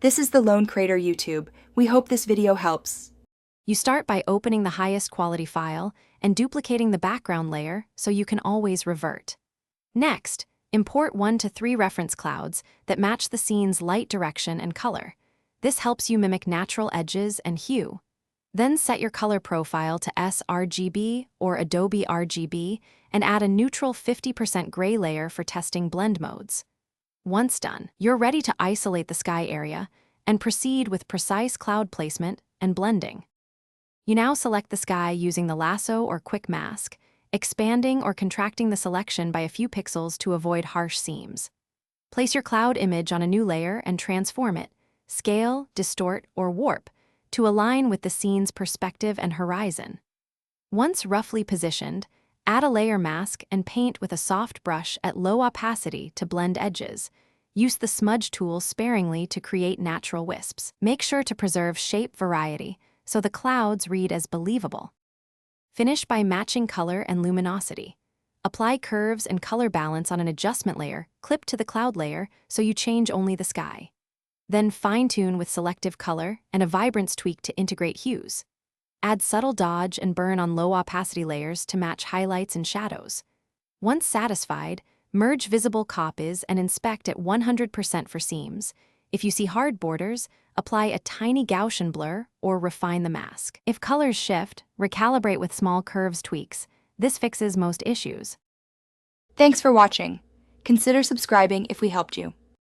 This is the Lone Crater YouTube. We hope this video helps. You start by opening the highest quality file and duplicating the background layer so you can always revert. Next, import 1 to 3 reference clouds that match the scene's light direction and color. This helps you mimic natural edges and hue. Then set your color profile to sRGB or Adobe RGB and add a neutral 50% gray layer for testing blend modes. Once done, you're ready to isolate the sky area and proceed with precise cloud placement and blending. You now select the sky using the lasso or quick mask, expanding or contracting the selection by a few pixels to avoid harsh seams. Place your cloud image on a new layer and transform it, scale, distort, or warp, to align with the scene's perspective and horizon. Once roughly positioned, add a layer mask and paint with a soft brush at low opacity to blend edges. Use the smudge tool sparingly to create natural wisps. Make sure to preserve shape variety so the clouds read as believable. Finish by matching color and luminosity. Apply curves and color balance on an adjustment layer, clip to the cloud layer so you change only the sky. Then fine-tune with selective color and a vibrance tweak to integrate hues. Add subtle dodge and burn on low opacity layers to match highlights and shadows. Once satisfied, merge visible copies and inspect at 100% for seams. If you see hard borders, apply a tiny Gaussian blur or refine the mask. If colors shift, recalibrate with small curves tweaks. This fixes most issues. Thanks for watching. Consider subscribing if we helped you.